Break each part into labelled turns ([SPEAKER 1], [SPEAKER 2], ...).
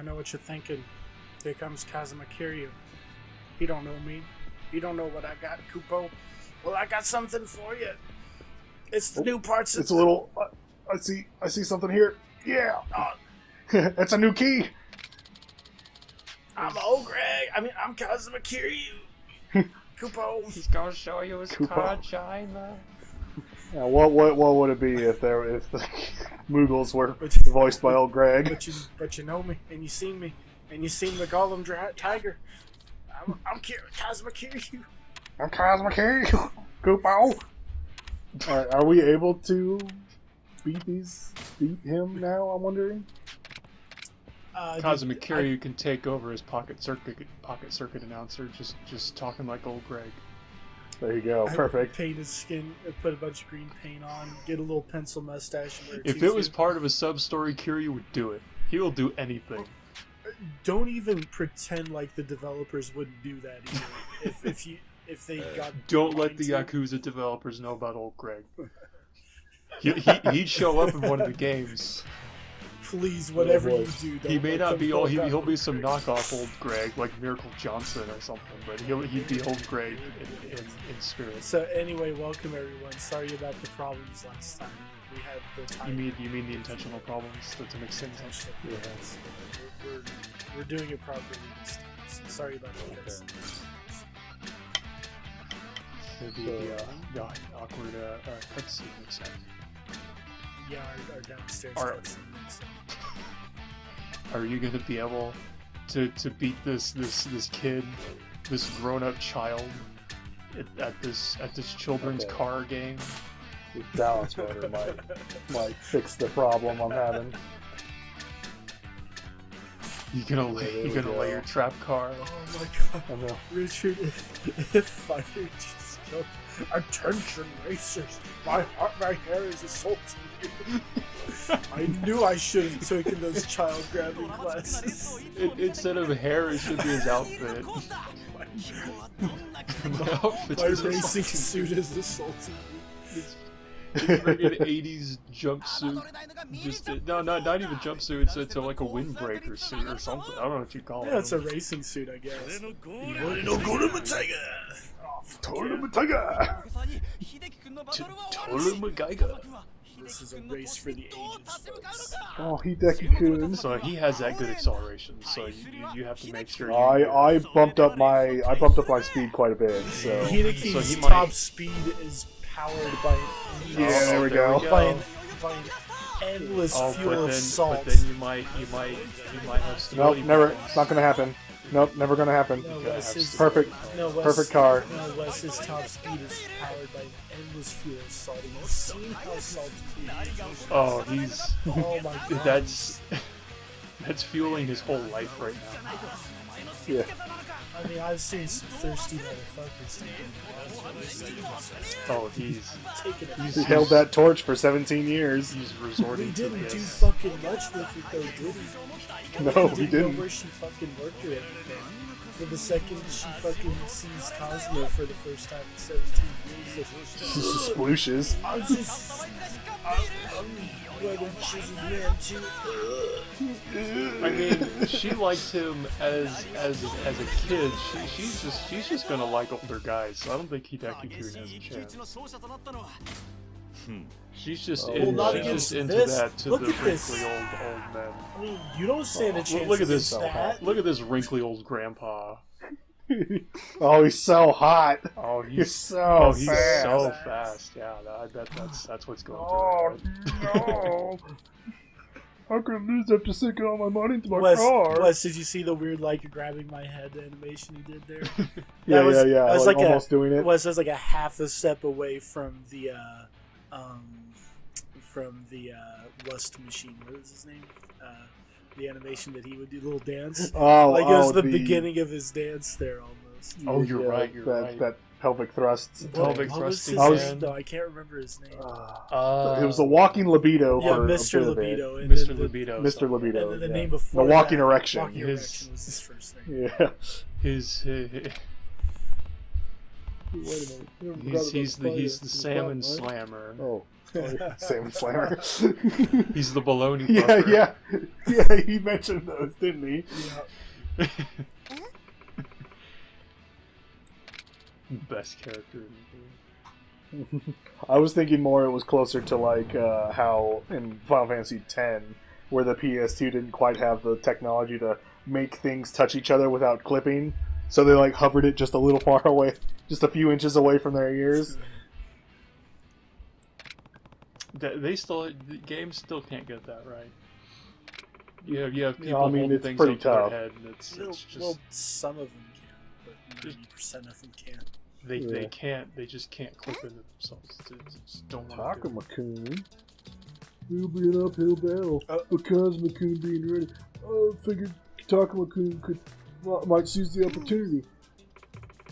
[SPEAKER 1] know what you're thinking. Here comes Kazuma Kiryu. He don't know me. He don't know what I got, Kupo. Well, I got something for you. It's the new parts.
[SPEAKER 2] It's a little... I see something here. Yeah. It's a new key.
[SPEAKER 1] I'm old Greg. I'm Kazuma Kiryu. Kupo.
[SPEAKER 3] He's gonna show you his
[SPEAKER 2] Kupo.
[SPEAKER 3] card, China.
[SPEAKER 2] Yeah, what would it be if the Moogles were voiced by old Greg?
[SPEAKER 1] But you know me, and you seen me, and you seen the Golem Tiger. I'm Kazuma Kiryu.
[SPEAKER 2] I'm Kazuma Kiryu. Kupo. Alright, are we able to beat him now? I'm wondering.
[SPEAKER 3] Kazuma Kiryu can take over as pocket circuit announcer, just talking like old Greg.
[SPEAKER 2] There you go. Perfect.
[SPEAKER 1] Paint his skin, put a bunch of green paint on, get a little pencil mustache. And wear a
[SPEAKER 3] If it was
[SPEAKER 1] tutu.
[SPEAKER 3] part of a sub-story, Kiryu would do it. He will do anything.
[SPEAKER 1] Don't even pretend like the developers wouldn't do that either. if they got.
[SPEAKER 3] Don't let the Yakuza developers know about old Greg. He'd show up in one of the games.
[SPEAKER 1] Please, whatever you do, don't
[SPEAKER 3] He may
[SPEAKER 1] let
[SPEAKER 3] not
[SPEAKER 1] them
[SPEAKER 3] be
[SPEAKER 1] know
[SPEAKER 3] old.
[SPEAKER 1] about
[SPEAKER 3] He'll be some knockoff old Greg, like Miracle Johnson or something. But he'd be old Greg in spirit.
[SPEAKER 1] So anyway, welcome everyone. Sorry about the problems last time. We had the time.
[SPEAKER 3] You mean the intentional problems to make sense?
[SPEAKER 1] Yes. We're doing it properly this time. So sorry about that, guys.
[SPEAKER 3] The awkward cutscene next time.
[SPEAKER 1] Yeah, our downstairs
[SPEAKER 3] Alright.
[SPEAKER 1] cutscene.
[SPEAKER 3] Are you gonna be able to beat this kid, this grown-up child at this children's car game?
[SPEAKER 2] The balance motor might fix the problem I'm having.
[SPEAKER 3] You gonna lay your trap car?
[SPEAKER 1] Oh my god.
[SPEAKER 2] I know.
[SPEAKER 1] Richard, if fire just killed. Attention, racers! My hair is assaulting you. I knew I should have taken those child grabbing classes.
[SPEAKER 3] Instead of hair, it should be his outfit. My outfit
[SPEAKER 1] My
[SPEAKER 3] is
[SPEAKER 1] racing
[SPEAKER 3] assaulting
[SPEAKER 1] suit is assaulting you.
[SPEAKER 3] It's friggin' 80s jumpsuit. Not even jumpsuit. It's like a windbreaker suit or something. I don't know what you call it.
[SPEAKER 1] Yeah, it's a racing suit, I guess. This is a race for the ages, folks.
[SPEAKER 2] Oh, Hideki-kun.
[SPEAKER 3] So he has that good acceleration. So you have to make sure.
[SPEAKER 2] I bumped up my speed quite a bit. So
[SPEAKER 1] Hideki's
[SPEAKER 3] he might-
[SPEAKER 1] top speed is powered by
[SPEAKER 2] there we go.
[SPEAKER 1] by an endless fuel of salt.
[SPEAKER 3] But then you might have stability
[SPEAKER 2] Nope, never.
[SPEAKER 3] problems.
[SPEAKER 2] It's not gonna happen. Nope, never gonna happen.
[SPEAKER 1] No, Wes'
[SPEAKER 2] Perfect.
[SPEAKER 1] no, Wes,
[SPEAKER 2] Perfect car.
[SPEAKER 1] No, Wes's top speed is powered by an endless fuel of salt. Have you seen how salty he is?
[SPEAKER 3] Oh, he's
[SPEAKER 1] Oh my god.
[SPEAKER 3] that's fueling his whole life right now.
[SPEAKER 2] Yeah.
[SPEAKER 1] I mean, I've seen some thirsty motherfuckers
[SPEAKER 3] Oh, he's
[SPEAKER 1] taking it.
[SPEAKER 2] He held that torch for 17 years.
[SPEAKER 3] He's
[SPEAKER 1] He
[SPEAKER 3] resorting to
[SPEAKER 1] didn't do
[SPEAKER 3] this.
[SPEAKER 1] fucking much with it though, did he?
[SPEAKER 2] No, he
[SPEAKER 1] Know
[SPEAKER 2] didn't.
[SPEAKER 1] where she fucking worked or anything. But the second she fucking sees Cosmo for the first time in 17 years,
[SPEAKER 2] Just splooshes.
[SPEAKER 1] I'm just... I'm wearing cheesy man too.
[SPEAKER 3] I mean, she liked him as a kid. She's just gonna like older guys. So I don't think Hideki-kun has a chance. She's just
[SPEAKER 1] Well, not
[SPEAKER 3] she's
[SPEAKER 1] against
[SPEAKER 3] just into
[SPEAKER 1] this.
[SPEAKER 3] that to
[SPEAKER 1] Look
[SPEAKER 3] the
[SPEAKER 1] at this.
[SPEAKER 3] wrinkly old men.
[SPEAKER 1] I mean, you don't stand a chance
[SPEAKER 3] Look at
[SPEAKER 1] against
[SPEAKER 3] this!
[SPEAKER 1] that.
[SPEAKER 3] Look at this wrinkly old grandpa.
[SPEAKER 2] Oh, he's so hot.
[SPEAKER 3] Oh,
[SPEAKER 2] He's so
[SPEAKER 3] he's
[SPEAKER 2] fast.
[SPEAKER 3] so fast. Yeah, that's what's going
[SPEAKER 2] Oh
[SPEAKER 3] through.
[SPEAKER 2] no! I'm gonna lose after sinking all my money into my
[SPEAKER 1] Wes,
[SPEAKER 2] car.
[SPEAKER 1] Wes, did you see the weird, like, grabbing my head animation he did there?
[SPEAKER 2] Yeah,
[SPEAKER 1] That was-
[SPEAKER 2] yeah.
[SPEAKER 1] that was
[SPEAKER 2] Like,
[SPEAKER 1] like a-
[SPEAKER 2] almost doing it.
[SPEAKER 1] Wes was like a half a step away from the Lust Machine. What was his name? The animation that he would do, the little dance.
[SPEAKER 2] Oh,
[SPEAKER 1] Like it was the
[SPEAKER 2] the
[SPEAKER 1] beginning of his dance there almost.
[SPEAKER 3] Oh, you're
[SPEAKER 2] yeah,
[SPEAKER 3] right, you're
[SPEAKER 2] that,
[SPEAKER 3] right.
[SPEAKER 2] That pelvic thrust.
[SPEAKER 3] Pelvic
[SPEAKER 1] What was
[SPEAKER 3] thrusting
[SPEAKER 1] his
[SPEAKER 3] hand.
[SPEAKER 1] name? No, I can't remember his name.
[SPEAKER 2] It was the walking libido
[SPEAKER 1] Yeah,
[SPEAKER 2] for
[SPEAKER 1] Mr.
[SPEAKER 2] a bit of it.
[SPEAKER 1] Libido. And
[SPEAKER 3] Mr.
[SPEAKER 1] then the-
[SPEAKER 3] Libido.
[SPEAKER 2] Mr.
[SPEAKER 3] something.
[SPEAKER 2] Libido.
[SPEAKER 1] And then the
[SPEAKER 2] yeah.
[SPEAKER 1] name before
[SPEAKER 2] The walking
[SPEAKER 1] that,
[SPEAKER 2] erection.
[SPEAKER 1] Walking
[SPEAKER 3] His-
[SPEAKER 1] Erection was his first name.
[SPEAKER 2] Yeah.
[SPEAKER 3] His
[SPEAKER 2] Wait a minute.
[SPEAKER 3] He's the salmon slammer.
[SPEAKER 2] Oh, yeah. Salmon slammer.
[SPEAKER 3] He's the baloney
[SPEAKER 2] Yeah,
[SPEAKER 3] buffer.
[SPEAKER 2] yeah. He mentioned those, didn't he?
[SPEAKER 1] Yeah.
[SPEAKER 3] Best character in the game.
[SPEAKER 2] I was thinking more it was closer to like how in Final Fantasy X, where the PS2 didn't quite have the technology to make things touch each other without clipping, so they like hovered it just a little far away, just a few inches away from their ears.
[SPEAKER 3] The games still can't get that right. You have people
[SPEAKER 2] I mean,
[SPEAKER 3] holding
[SPEAKER 2] it's
[SPEAKER 3] things
[SPEAKER 2] pretty
[SPEAKER 3] up to their
[SPEAKER 2] tough.
[SPEAKER 3] head, and it's just
[SPEAKER 1] Well, some of them can, but 90% of them can't.
[SPEAKER 3] they can't. They just can't clip into themselves. They just don't want to.
[SPEAKER 2] Takuma-kun. It'll be an uphill battle. Because Makun being ready. I figured Takuma-kun might seize the opportunity.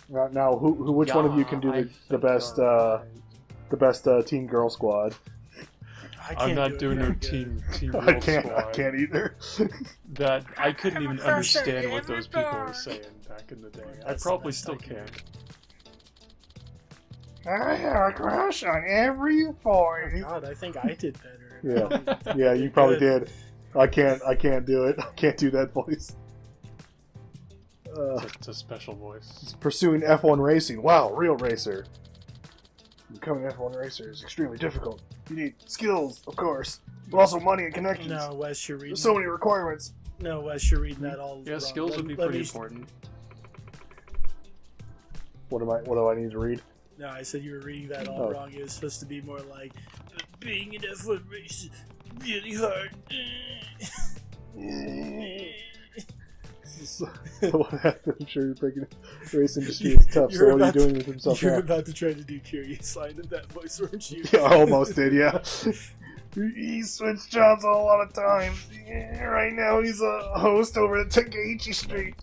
[SPEAKER 2] Now, which one of you can do the best Teen Girl Squad?
[SPEAKER 3] I'm not doing no Teen Girl
[SPEAKER 2] I can't.
[SPEAKER 3] Squad.
[SPEAKER 2] I can't either.
[SPEAKER 3] That I couldn't even understand what those people were saying back in the day. I probably still can't.
[SPEAKER 2] I have a crush on every boy.
[SPEAKER 1] God, I think I did better.
[SPEAKER 2] Yeah, you probably did. I can't do it. I can't do that voice.
[SPEAKER 3] It's a special voice.
[SPEAKER 2] He's pursuing F1 racing. Wow, real racer. Becoming an F1 racer is extremely difficult. You need skills, of course, but also money and connections.
[SPEAKER 1] No, Wes, you're reading.
[SPEAKER 2] There's so many requirements.
[SPEAKER 1] No, Wes, you're reading that all.
[SPEAKER 3] Yeah,
[SPEAKER 1] wrong.
[SPEAKER 3] skills would be pretty important.
[SPEAKER 2] What do I need to read?
[SPEAKER 1] No, I said you were reading that all wrong. It was supposed to be more like being an F1 racer really hard.
[SPEAKER 2] What happened? I'm sure you're breaking the race industry is tough. So what are you doing with himself
[SPEAKER 1] You're
[SPEAKER 2] now?
[SPEAKER 1] about to try to do Curious Line in that voice, weren't you?
[SPEAKER 2] Yeah, I almost did, yeah. He switched jobs a lot of times. Yeah, right now he's a host over at Takeichi Street.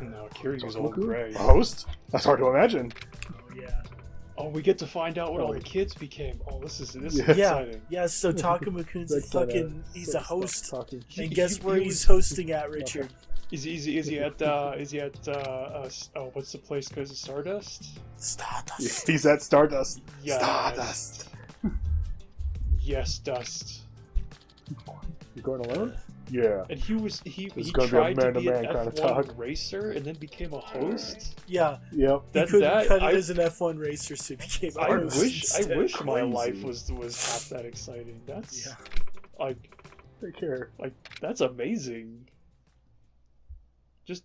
[SPEAKER 3] No, Kiryu's old gray.
[SPEAKER 2] A host? That's hard to imagine.
[SPEAKER 1] Oh yeah.
[SPEAKER 3] Oh, we get to find out what all the kids became. Oh, this is
[SPEAKER 2] Yeah.
[SPEAKER 3] exciting.
[SPEAKER 1] Yeah. So Takuma-kun's a fucking. He's a host.
[SPEAKER 2] Talking.
[SPEAKER 1] And guess where he's hosting at, Richard?
[SPEAKER 3] Is he at what's the place called? Stardust?
[SPEAKER 1] Stardust.
[SPEAKER 2] He's at Stardust.
[SPEAKER 3] Yes.
[SPEAKER 2] Stardust.
[SPEAKER 3] Yes, Dust.
[SPEAKER 2] You going alone? Yeah.
[SPEAKER 3] And he
[SPEAKER 2] It's gonna be a
[SPEAKER 3] tried to be an
[SPEAKER 2] man-to-man kinda
[SPEAKER 3] F1
[SPEAKER 2] talk.
[SPEAKER 3] racer and then became a host.
[SPEAKER 1] Yeah.
[SPEAKER 2] Yep.
[SPEAKER 1] He
[SPEAKER 3] That-
[SPEAKER 1] couldn't
[SPEAKER 3] that-
[SPEAKER 1] cut it
[SPEAKER 3] I-
[SPEAKER 1] as an F1 racer, so he became a
[SPEAKER 3] I
[SPEAKER 1] host
[SPEAKER 3] wish
[SPEAKER 1] instead.
[SPEAKER 3] my
[SPEAKER 2] Crazy.
[SPEAKER 3] life was half that exciting. That's
[SPEAKER 1] Yeah.
[SPEAKER 2] Take care.
[SPEAKER 3] that's amazing.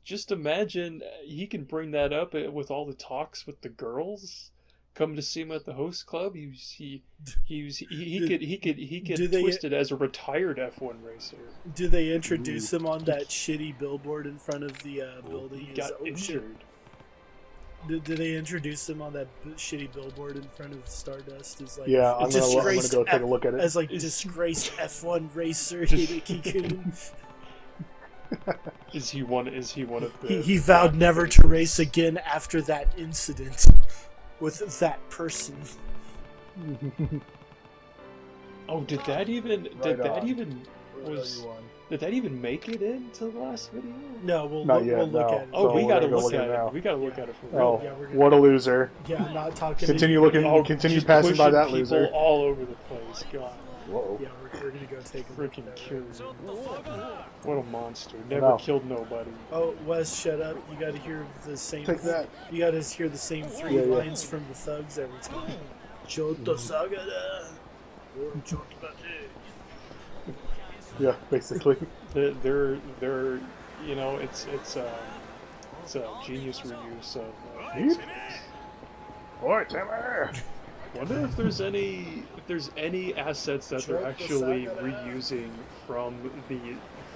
[SPEAKER 3] Just imagine he can bring that up with all the talks with the girls. Come to see him at the host club. He could
[SPEAKER 1] Do they-
[SPEAKER 3] twisted as a retired F1 racer.
[SPEAKER 1] Do they introduce him on that shitty billboard in front of the building?
[SPEAKER 3] He got injured.
[SPEAKER 1] Do they introduce him on that shitty billboard in front of Stardust? As like
[SPEAKER 2] Yeah, I'm gonna
[SPEAKER 1] disgraced
[SPEAKER 2] go take a look at it.
[SPEAKER 1] as like disgraced F1 racer Hideki-kun.
[SPEAKER 3] Is he one of the?
[SPEAKER 1] He vowed never to race again after that incident with that person.
[SPEAKER 3] Oh, did that even make it into the last video?
[SPEAKER 1] No, we'll
[SPEAKER 2] Not
[SPEAKER 1] look,
[SPEAKER 2] yet,
[SPEAKER 1] we'll look
[SPEAKER 2] no.
[SPEAKER 1] at it.
[SPEAKER 3] Oh,
[SPEAKER 2] So
[SPEAKER 3] we
[SPEAKER 2] we're
[SPEAKER 3] gotta
[SPEAKER 2] gonna go
[SPEAKER 3] look
[SPEAKER 2] look
[SPEAKER 3] at
[SPEAKER 2] at it now.
[SPEAKER 3] it. We gotta look at it for real.
[SPEAKER 2] Oh,
[SPEAKER 1] Yeah, we're gonna-
[SPEAKER 2] what a loser!
[SPEAKER 1] Yeah, I'm not talking.
[SPEAKER 2] Continue
[SPEAKER 1] to you.
[SPEAKER 2] looking.
[SPEAKER 3] Oh,
[SPEAKER 2] Continue
[SPEAKER 3] just
[SPEAKER 2] passing by
[SPEAKER 3] pushing
[SPEAKER 2] that
[SPEAKER 3] people
[SPEAKER 2] loser.
[SPEAKER 3] all over the place. God,
[SPEAKER 2] Whoa.
[SPEAKER 1] Yeah, we're gonna go take a look
[SPEAKER 3] freaking
[SPEAKER 1] at that.
[SPEAKER 3] killer! What a monster! Never
[SPEAKER 2] No.
[SPEAKER 3] killed nobody.
[SPEAKER 1] Oh, Wes, shut up! You gotta hear the same.
[SPEAKER 2] Take that.
[SPEAKER 1] You gotta hear the same three
[SPEAKER 2] Yeah, yeah.
[SPEAKER 1] lines from the thugs every time. Choto Sagara.
[SPEAKER 2] Yeah, basically.
[SPEAKER 3] They're you know it's a genius reuse of.
[SPEAKER 2] Boy, Timmer.
[SPEAKER 3] Wonder if there's any assets that they're actually reusing from the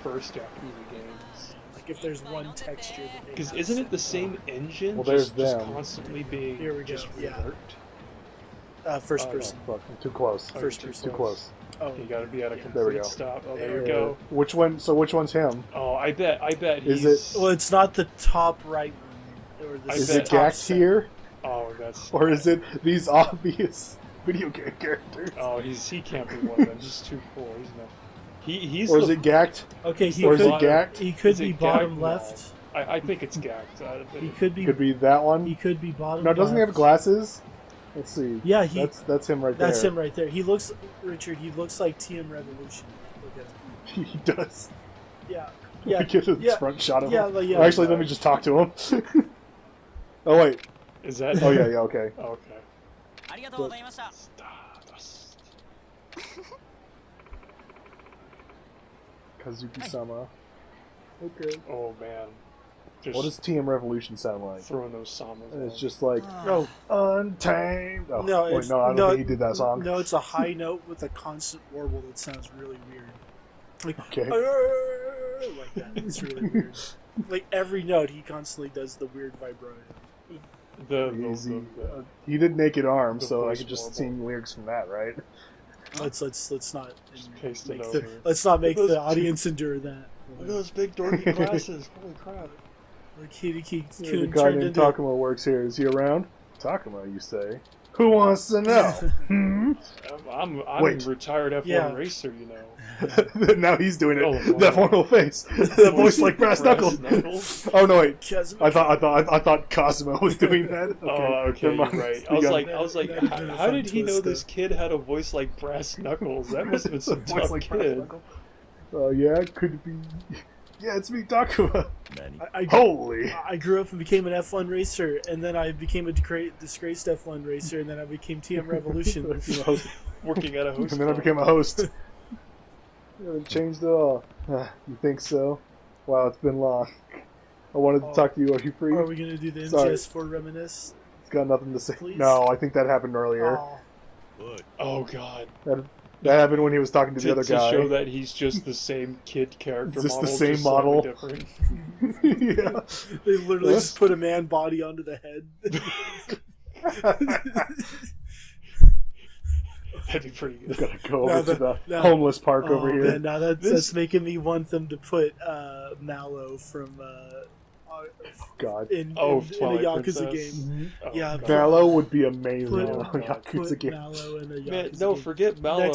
[SPEAKER 3] first Yakuza games.
[SPEAKER 1] Like if there's one texture that they
[SPEAKER 3] Because
[SPEAKER 1] have
[SPEAKER 3] isn't it
[SPEAKER 1] set
[SPEAKER 3] the
[SPEAKER 1] up.
[SPEAKER 3] same engine?
[SPEAKER 2] Well, there's
[SPEAKER 3] just
[SPEAKER 2] them.
[SPEAKER 3] constantly being
[SPEAKER 1] Here we go,
[SPEAKER 3] just
[SPEAKER 1] yeah.
[SPEAKER 3] reworked.
[SPEAKER 1] First
[SPEAKER 3] Oh,
[SPEAKER 1] person.
[SPEAKER 2] Fuck, I'm too close.
[SPEAKER 3] Oh,
[SPEAKER 1] First
[SPEAKER 3] too
[SPEAKER 1] person.
[SPEAKER 2] Too close.
[SPEAKER 1] Oh,
[SPEAKER 3] You gotta be at a
[SPEAKER 2] There we
[SPEAKER 3] complete
[SPEAKER 2] go.
[SPEAKER 3] stop. Oh, there we go.
[SPEAKER 2] Which one? So which one's him?
[SPEAKER 3] Oh, I bet
[SPEAKER 2] Is
[SPEAKER 3] he's.
[SPEAKER 1] well, it's not the top right one. Or the
[SPEAKER 3] I
[SPEAKER 2] Is
[SPEAKER 3] bet-
[SPEAKER 2] it
[SPEAKER 1] top
[SPEAKER 2] Gact
[SPEAKER 1] center.
[SPEAKER 2] here,
[SPEAKER 3] Oh, that's.
[SPEAKER 2] or is it these obvious video game characters?
[SPEAKER 3] Oh, he can't be one of them. He's too cool. He's not. He's
[SPEAKER 2] Or is
[SPEAKER 3] the-
[SPEAKER 2] it Gact?
[SPEAKER 1] Okay, he
[SPEAKER 2] Or is
[SPEAKER 1] could,
[SPEAKER 2] it Gact?
[SPEAKER 1] he could
[SPEAKER 3] Is it
[SPEAKER 1] be bottom
[SPEAKER 3] Gact?
[SPEAKER 1] left.
[SPEAKER 3] I think it's gagged.
[SPEAKER 1] He could be.
[SPEAKER 2] Could be that one.
[SPEAKER 1] He could be bottom.
[SPEAKER 2] No, doesn't he have
[SPEAKER 1] left.
[SPEAKER 2] glasses? Let's see.
[SPEAKER 1] Yeah,
[SPEAKER 2] that's him right there.
[SPEAKER 1] That's him right there. He looks, Richard. He looks like TM Revolution. Look at him.
[SPEAKER 2] He does.
[SPEAKER 1] Yeah.
[SPEAKER 2] Yeah. Get a front shot of him.
[SPEAKER 1] Yeah.
[SPEAKER 2] Actually, let me just talk to him. Oh wait.
[SPEAKER 3] Is that?
[SPEAKER 2] Oh yeah. Okay.
[SPEAKER 3] Okay.
[SPEAKER 2] Kazuki-sama. Okay.
[SPEAKER 3] Oh man. Just
[SPEAKER 2] What does TM Revolution sound like?
[SPEAKER 3] throwing those samas?
[SPEAKER 2] And it's
[SPEAKER 3] on.
[SPEAKER 2] just like
[SPEAKER 1] No,
[SPEAKER 2] Untamed. Oh,
[SPEAKER 1] no,
[SPEAKER 2] wait, no, I don't think he did that song.
[SPEAKER 1] No, it's a high note with a constant warble that sounds really weird. Like,
[SPEAKER 2] Okay.
[SPEAKER 1] like that. It's really weird. Like every note, he constantly does the weird vibrato.
[SPEAKER 2] Easy. He did Naked Arm,
[SPEAKER 3] the
[SPEAKER 2] so I
[SPEAKER 3] voice
[SPEAKER 2] could just
[SPEAKER 3] warble.
[SPEAKER 2] sing lyrics from that, right?
[SPEAKER 1] Let's not
[SPEAKER 3] paste it
[SPEAKER 1] make
[SPEAKER 3] over.
[SPEAKER 1] let's not make
[SPEAKER 3] Those-
[SPEAKER 1] the audience endure that.
[SPEAKER 3] Look at those big dorky glasses. Holy crap.
[SPEAKER 1] Like Hideki
[SPEAKER 2] Yeah, the
[SPEAKER 1] Kun
[SPEAKER 2] guy
[SPEAKER 1] turned
[SPEAKER 2] named
[SPEAKER 1] into
[SPEAKER 2] Takuma works here. Is he around? Takuma, you say? Who wants to know? Hmm?
[SPEAKER 3] I'm
[SPEAKER 2] Wait.
[SPEAKER 3] retired F1
[SPEAKER 1] Yeah.
[SPEAKER 3] racer, you know.
[SPEAKER 2] Now he's doing it.
[SPEAKER 3] Oh,
[SPEAKER 2] That formal face. That voice like brass knuckles.
[SPEAKER 3] knuckles.
[SPEAKER 2] Oh no, wait.
[SPEAKER 1] Kazuma.
[SPEAKER 2] I thought Cosmo was doing that. Okay,
[SPEAKER 3] Oh, okay,
[SPEAKER 2] never
[SPEAKER 3] you're
[SPEAKER 2] mind.
[SPEAKER 3] right.
[SPEAKER 2] We got-
[SPEAKER 3] I was like,
[SPEAKER 1] That'd have been a
[SPEAKER 3] how
[SPEAKER 1] fun
[SPEAKER 3] did he know
[SPEAKER 1] twist,
[SPEAKER 3] this kid had a voice like brass knuckles? That must have been some
[SPEAKER 2] Voice
[SPEAKER 3] tough
[SPEAKER 2] like brass
[SPEAKER 3] kid.
[SPEAKER 2] knuckles. Yeah, could it be? Yeah, it's me, Takuma.
[SPEAKER 1] I
[SPEAKER 2] Holy.
[SPEAKER 1] I grew up and became an F1 racer, and then I became a disgraced F1 racer, and then I became TM Revolution.
[SPEAKER 3] Working at a host
[SPEAKER 2] And then I
[SPEAKER 3] club.
[SPEAKER 2] became a host. You haven't changed at all. You think so? Wow, it's been long. I wanted to talk to you. Are you free?
[SPEAKER 1] Are we gonna do the
[SPEAKER 2] Sorry.
[SPEAKER 1] MGS4 reminisce?
[SPEAKER 2] It's got nothing to say.
[SPEAKER 1] Please?
[SPEAKER 2] No, I think that happened earlier.
[SPEAKER 1] Oh,
[SPEAKER 3] Oh god.
[SPEAKER 2] That happened when he was talking to the other
[SPEAKER 3] To
[SPEAKER 2] guy.
[SPEAKER 3] show that he's just the same kid character
[SPEAKER 2] Just the
[SPEAKER 3] model,
[SPEAKER 2] same
[SPEAKER 3] slightly
[SPEAKER 2] model.
[SPEAKER 3] different.
[SPEAKER 2] Yeah.
[SPEAKER 1] they literally just put a man body onto the head.
[SPEAKER 3] That'd be pretty good.
[SPEAKER 2] Gotta go
[SPEAKER 1] No,
[SPEAKER 2] over to the
[SPEAKER 1] no.
[SPEAKER 2] homeless park
[SPEAKER 1] Oh,
[SPEAKER 2] over here.
[SPEAKER 1] man, now that's making me want them to put Mallow from
[SPEAKER 2] God.
[SPEAKER 1] in a
[SPEAKER 3] Twilight
[SPEAKER 1] Yakuza
[SPEAKER 3] Princess.
[SPEAKER 1] game.
[SPEAKER 3] Oh,
[SPEAKER 1] Yeah,
[SPEAKER 3] God.
[SPEAKER 2] Mallow would be amazing
[SPEAKER 1] Put-
[SPEAKER 2] in a
[SPEAKER 3] God.
[SPEAKER 2] Yakuza
[SPEAKER 1] Put
[SPEAKER 2] game.
[SPEAKER 1] Mallow in a Yakuza
[SPEAKER 3] Man, no,
[SPEAKER 1] game.
[SPEAKER 3] forget Mallow.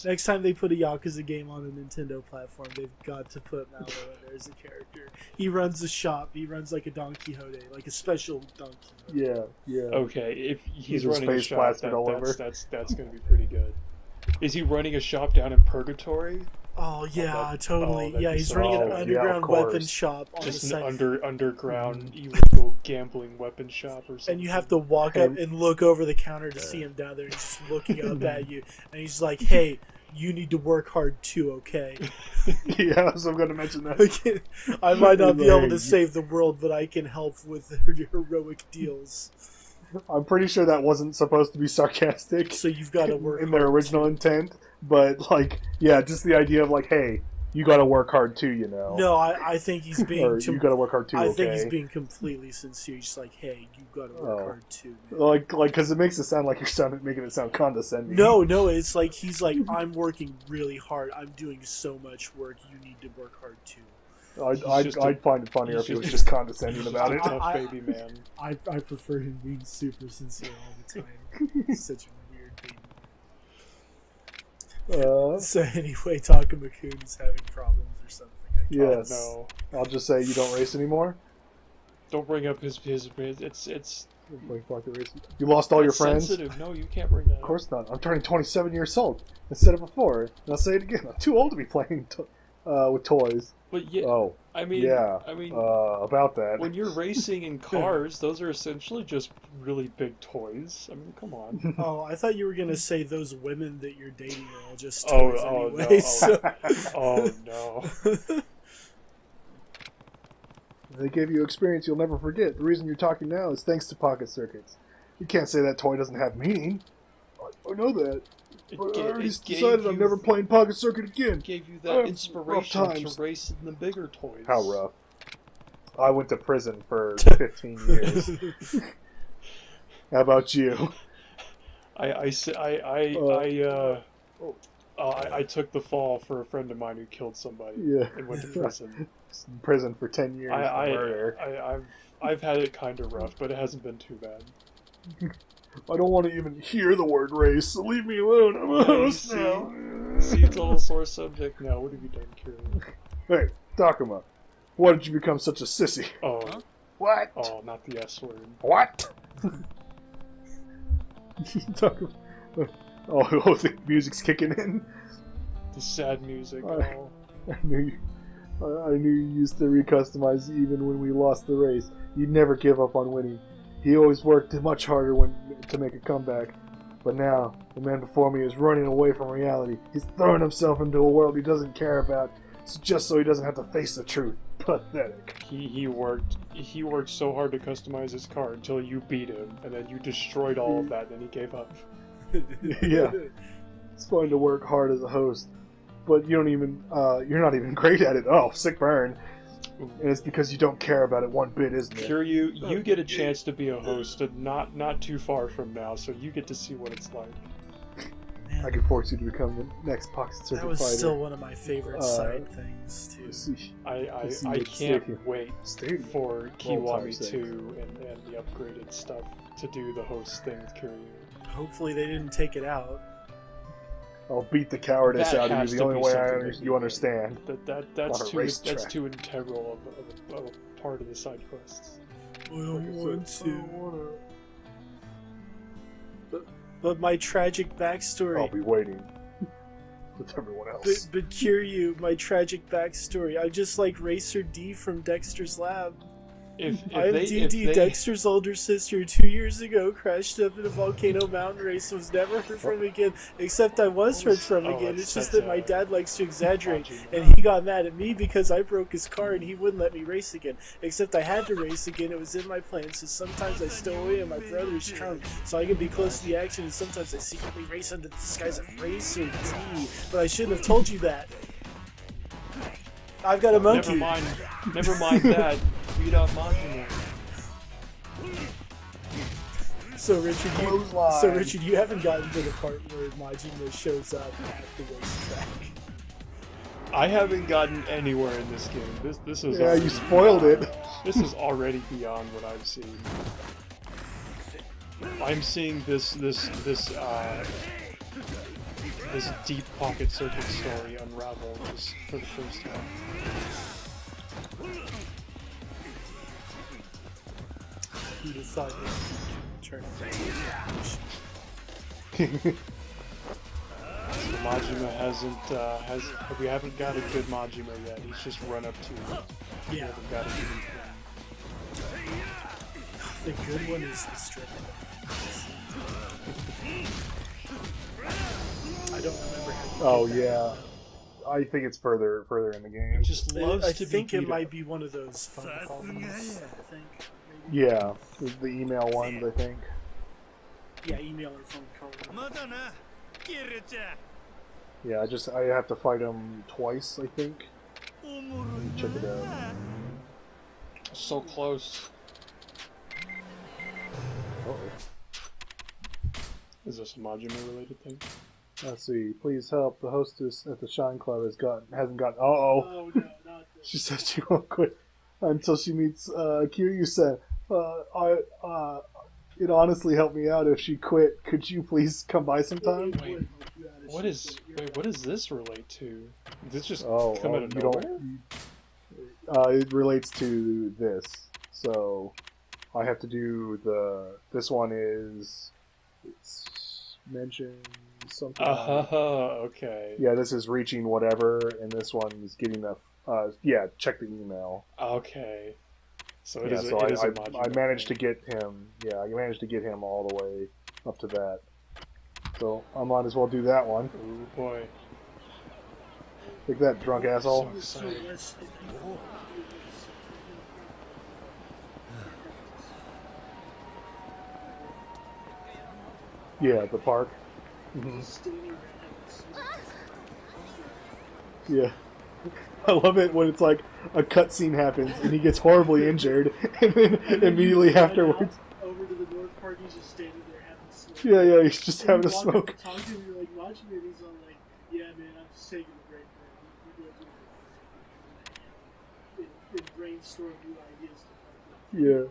[SPEAKER 1] Next time they put a Yakuza game on a Nintendo platform, they've got to put Mallow in there as a character. He runs a shop. He runs like a Don Quixote, like a special Don Quixote.
[SPEAKER 2] Yeah.
[SPEAKER 3] Okay, if he's
[SPEAKER 2] With his
[SPEAKER 3] running a
[SPEAKER 2] face
[SPEAKER 3] shop,
[SPEAKER 2] plastered all over.
[SPEAKER 3] that's going to be pretty good. Is he running a shop down in Purgatory?
[SPEAKER 1] Oh yeah,
[SPEAKER 3] that-
[SPEAKER 1] totally.
[SPEAKER 3] that'd
[SPEAKER 1] yeah,
[SPEAKER 3] be
[SPEAKER 1] he's
[SPEAKER 3] so-
[SPEAKER 1] running
[SPEAKER 2] Oh,
[SPEAKER 1] an
[SPEAKER 2] yeah, of
[SPEAKER 1] underground
[SPEAKER 2] course.
[SPEAKER 1] weapon shop on
[SPEAKER 3] Just
[SPEAKER 1] the
[SPEAKER 3] an
[SPEAKER 1] side.
[SPEAKER 3] underground illegal gambling weapon shop or something.
[SPEAKER 1] And you have to walk up and look over the counter to see him down there, and he's just looking up at you. And he's like, "Hey, you need to work hard too, okay?
[SPEAKER 2] Yeah, so I'm going to mention that.
[SPEAKER 1] I might not be able to
[SPEAKER 2] Like-
[SPEAKER 1] save the world, but I can help with heroic deals.
[SPEAKER 2] I'm pretty sure that wasn't supposed to be sarcastic
[SPEAKER 1] So you've got to work
[SPEAKER 2] in their
[SPEAKER 1] hard,
[SPEAKER 2] original intent, but like, yeah, just the idea of like, hey, you got to work hard too, you know.
[SPEAKER 1] No, I think he's being.
[SPEAKER 2] Or you got to work hard too.
[SPEAKER 1] I
[SPEAKER 2] okay?
[SPEAKER 1] think he's being completely sincere. He's like, "Hey, you got to work
[SPEAKER 2] Oh.
[SPEAKER 1] hard too." Man.
[SPEAKER 2] like, because it makes it sound like you're making it sound condescending.
[SPEAKER 1] No, it's like he's like, "I'm working really hard. I'm doing so much work. You need to work hard too."
[SPEAKER 2] I'd find it funnier if
[SPEAKER 3] he's
[SPEAKER 2] he was
[SPEAKER 3] just-
[SPEAKER 2] just condescending about it.
[SPEAKER 3] Tough baby man.
[SPEAKER 1] I prefer him being super sincere all the time. He's such a weird baby. So anyway, Takuma-kun's having problems or something. I guess.
[SPEAKER 2] Yes.
[SPEAKER 3] No,
[SPEAKER 2] I'll just say you don't race anymore.
[SPEAKER 3] don't bring up his. It's
[SPEAKER 2] You lost all your
[SPEAKER 3] that's
[SPEAKER 2] friends.
[SPEAKER 3] sensitive. No, you can't bring that.
[SPEAKER 2] Of course not. I'm turning 27 years old. I said it before, and I'll say it again. I'm too old to be playing with toys.
[SPEAKER 3] But yeah,
[SPEAKER 2] Oh,
[SPEAKER 3] I mean,
[SPEAKER 2] yeah. About that.
[SPEAKER 3] when you're racing in cars, those are essentially just really big toys. I mean, come on.
[SPEAKER 1] Oh, I thought you were gonna say those women that you're dating are all just
[SPEAKER 3] Oh,
[SPEAKER 1] toys
[SPEAKER 3] oh,
[SPEAKER 1] anyway.
[SPEAKER 3] no,
[SPEAKER 1] So.
[SPEAKER 3] Oh no.
[SPEAKER 2] They gave you experience you'll never forget. The reason you're talking now is thanks to pocket circuits. You can't say that toy doesn't have meaning. I know that. But I already decided I'm never playing pocket circuit again.
[SPEAKER 3] Gave you
[SPEAKER 2] I
[SPEAKER 3] that
[SPEAKER 2] have
[SPEAKER 3] inspiration
[SPEAKER 2] rough times.
[SPEAKER 3] to race in the bigger toys.
[SPEAKER 2] How rough. I went to prison for 15 years. How about you?
[SPEAKER 3] I took the fall for a friend of mine who killed somebody
[SPEAKER 2] Yeah.
[SPEAKER 3] and went to prison.
[SPEAKER 2] In prison for 10 years for murder.
[SPEAKER 3] I've had it kind of rough, but it hasn't been too bad.
[SPEAKER 2] I don't want to even hear the word race, so leave me alone. I'm a
[SPEAKER 3] Yeah, you
[SPEAKER 2] host now.
[SPEAKER 3] See, it's a little sore subject now. What have you done, Kieran?
[SPEAKER 2] Hey, Takuma. Why did you become such a sissy?
[SPEAKER 3] Oh,
[SPEAKER 2] What?
[SPEAKER 3] oh, not the S word.
[SPEAKER 2] What? Talk about- oh, the music's kicking in.
[SPEAKER 3] The sad music.
[SPEAKER 2] Alright.
[SPEAKER 3] Oh.
[SPEAKER 2] I knew you used to recustomize even when we lost the race. You'd never give up on winning. He always worked much harder to make a comeback. But now, the man before me is running away from reality. He's throwing himself into a world he doesn't care about, just so he doesn't have to face the truth. Pathetic.
[SPEAKER 3] He worked so hard to customize his car until you beat him, and then you destroyed all of that, and he gave up.
[SPEAKER 2] Yeah. It's fun to work hard as a host, but you're not even great at it. Oh, sick burn. And it's because you don't care about it one bit, isn't it?
[SPEAKER 3] Kiryu, you get a chance to be a host not too far from now, so you get to see what it's like.
[SPEAKER 2] I can force you to become the next pocket surfing
[SPEAKER 1] That was
[SPEAKER 2] fighter.
[SPEAKER 1] still one of my favorite side things too.
[SPEAKER 3] I can't wait for Kiwami 2 and the upgraded stuff to do the host thing with Kiryu.
[SPEAKER 1] Hopefully they didn't take it out.
[SPEAKER 2] I'll beat the cowardice
[SPEAKER 3] That
[SPEAKER 2] out of
[SPEAKER 3] has
[SPEAKER 2] you.
[SPEAKER 3] to
[SPEAKER 2] The only
[SPEAKER 3] be
[SPEAKER 2] way
[SPEAKER 3] something that
[SPEAKER 2] you understand.
[SPEAKER 3] That's
[SPEAKER 2] On a
[SPEAKER 3] too
[SPEAKER 2] racetrack.
[SPEAKER 3] integral of a part of the side quests.
[SPEAKER 1] I don't want to. But my tragic backstory.
[SPEAKER 2] I'll be waiting with everyone else.
[SPEAKER 1] But Kiryu, my tragic backstory. I'm just like Racer D from Dexter's Lab.
[SPEAKER 3] If
[SPEAKER 1] I'm
[SPEAKER 3] they,
[SPEAKER 1] DD,
[SPEAKER 3] if they,
[SPEAKER 1] Dexter's older sister, 2 years ago crashed up in a volcano mountain race and was never heard from again, except I was heard from again. It's just that my dad likes to exaggerate, and he got mad at me because I broke his car and he wouldn't let me race again. Except I had to race again, it was in my plan, so sometimes I stow away in my brother's trunk so I can be close to the action, and sometimes I secretly race under the disguise of Racer D. But I shouldn't have told you that. I've got a monkey.
[SPEAKER 3] Never mind that. Beat up Majima.
[SPEAKER 1] So Richard, you haven't gotten to the part where Majima shows up at the racetrack.
[SPEAKER 3] I haven't gotten anywhere in this game. This is
[SPEAKER 2] Yeah, you spoiled it.
[SPEAKER 3] This is already beyond what I've seen. I'm seeing this deep pocket circuit story unravel just for the first time.
[SPEAKER 1] Who decided to turn
[SPEAKER 3] Majima we haven't got a good Majima yet. He's just run up to it. We
[SPEAKER 1] Yeah.
[SPEAKER 3] haven't got a good
[SPEAKER 1] The good one is the strip. I don't remember how you
[SPEAKER 2] Oh
[SPEAKER 1] get that.
[SPEAKER 2] yeah, I think it's further in the game.
[SPEAKER 3] He just loves
[SPEAKER 1] I
[SPEAKER 3] to
[SPEAKER 1] think
[SPEAKER 3] be
[SPEAKER 1] it
[SPEAKER 3] beat
[SPEAKER 1] might
[SPEAKER 3] up.
[SPEAKER 1] be one of those phone calls. I think. Maybe.
[SPEAKER 2] Yeah, the email ones, I think.
[SPEAKER 1] Yeah, email or phone call.
[SPEAKER 2] Yeah, I have to fight him twice, I think. Check it out.
[SPEAKER 3] So close.
[SPEAKER 2] Uh-oh.
[SPEAKER 3] Is this a Majima related thing?
[SPEAKER 2] Let's see. Please help. The hostess at the Shine Club hasn't gotten. Uh-oh.
[SPEAKER 1] Oh no, not this.
[SPEAKER 2] She says she won't quit until she meets Kiryu said. It honestly helped me out if she quit. Could you please come by sometime?
[SPEAKER 3] Wait, what does this relate to? Did this just
[SPEAKER 2] Oh,
[SPEAKER 3] come out of
[SPEAKER 2] you
[SPEAKER 3] nowhere?
[SPEAKER 2] don't. It relates to this. So I have to do this one is it's mentioned something.
[SPEAKER 3] Okay.
[SPEAKER 2] Yeah, this is reaching whatever, and this one is getting the. Check the email.
[SPEAKER 3] Okay. So it
[SPEAKER 2] Yeah,
[SPEAKER 3] is.
[SPEAKER 2] so
[SPEAKER 3] It is a
[SPEAKER 2] I
[SPEAKER 3] Majima
[SPEAKER 2] managed to
[SPEAKER 3] thing.
[SPEAKER 2] get him. Yeah, I managed to get him all the way up to that. So I might as well do that one.
[SPEAKER 3] Oh boy.
[SPEAKER 2] Take that, drunk asshole.
[SPEAKER 3] So excited.
[SPEAKER 2] Yeah, the park. Yeah. I love it when it's like a cutscene happens and he gets horribly injured, and then immediately afterwards.
[SPEAKER 1] Over to the North Park, he's just standing there having a smoke.
[SPEAKER 2] Yeah, he's just having a
[SPEAKER 1] You walk up
[SPEAKER 2] smoke.
[SPEAKER 1] and talk to him, you're like, watching it, he's all like, yeah, man, I'm just taking a break, man. You go brainstorm new ideas.
[SPEAKER 2] Yeah.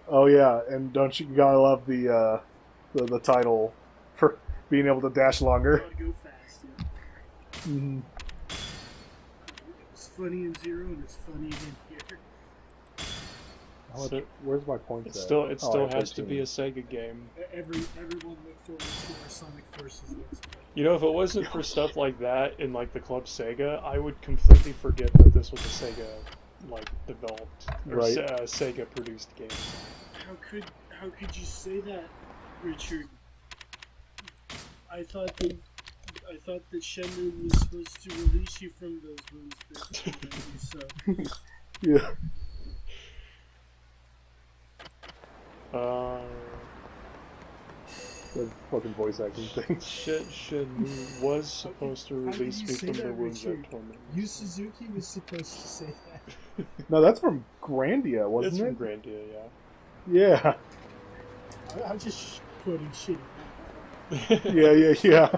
[SPEAKER 2] Oh yeah, and don't you gotta love the title for being able to dash longer.
[SPEAKER 1] Gotta go fast, yeah.
[SPEAKER 2] Mm-hmm.
[SPEAKER 1] funny in Zero and it's funny in here.
[SPEAKER 2] Where's my points
[SPEAKER 3] It
[SPEAKER 2] at?
[SPEAKER 3] still
[SPEAKER 2] Oh, I have
[SPEAKER 3] has to be a Sega game.
[SPEAKER 1] Everyone look forward to our Sonic Forces Let's Play.
[SPEAKER 3] You know, if it wasn't for stuff like that in like the Club Sega, I would completely forget that this was a Sega like developed or
[SPEAKER 2] Right.
[SPEAKER 3] Sega produced game.
[SPEAKER 1] How could you say that, Richard? I thought that Shenmue was supposed to release you from those wounds that you so.
[SPEAKER 2] Yeah. The fucking voice acting thing.
[SPEAKER 3] Shenmue was supposed to release me from the wounds that torment me.
[SPEAKER 1] Yu Suzuki was supposed to say that.
[SPEAKER 2] No, that's from Grandia,
[SPEAKER 3] It's
[SPEAKER 2] wasn't
[SPEAKER 3] from
[SPEAKER 2] it?
[SPEAKER 3] Grandia,
[SPEAKER 2] Yeah.
[SPEAKER 1] I'm just quoting shit.
[SPEAKER 2] Yeah.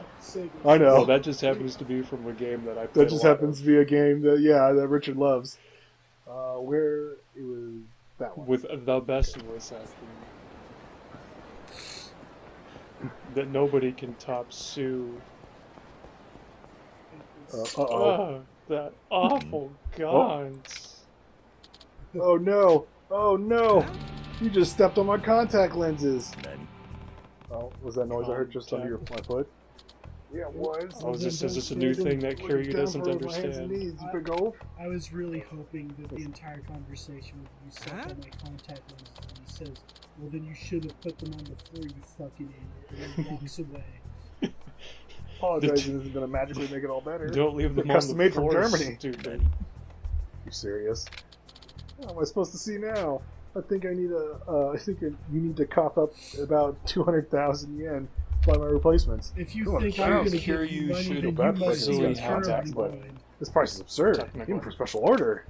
[SPEAKER 2] I know.
[SPEAKER 3] Well, that just happens to be from a game that I played.
[SPEAKER 2] That just happens to be a game that Richard loves. Where it was that one
[SPEAKER 3] with the best voice acting that nobody can top. Sue. That awful gaunt.
[SPEAKER 2] Oh no! Oh no! You just stepped on my contact lenses. Oh, was that noise I heard just under my foot? Yeah, it was.
[SPEAKER 3] Oh, is this a new thing that Kiryu doesn't understand?
[SPEAKER 2] You big oaf.
[SPEAKER 1] I was really hoping that the entire conversation with you stepped on my contact lenses and he says, well then you should have put them on the floor, you fucking idiot, and then walks away.
[SPEAKER 2] Apologizing isn't gonna magically make it all better.
[SPEAKER 3] Don't leave them
[SPEAKER 2] They're
[SPEAKER 3] on
[SPEAKER 2] custom
[SPEAKER 3] the
[SPEAKER 2] made
[SPEAKER 3] floor,
[SPEAKER 2] from Germany.
[SPEAKER 3] stupid.
[SPEAKER 2] You serious? What am I supposed to see now? I think I need you need to cough up about 200,000 yen to buy my replacements.
[SPEAKER 1] If you think I'm going to give
[SPEAKER 3] Kiryu
[SPEAKER 1] you money,
[SPEAKER 3] should
[SPEAKER 1] then
[SPEAKER 2] have
[SPEAKER 1] you must be
[SPEAKER 3] easily
[SPEAKER 1] terribly
[SPEAKER 3] contacts, but-
[SPEAKER 1] blind.
[SPEAKER 2] This price is absurd,
[SPEAKER 3] Technically.
[SPEAKER 2] even for special order.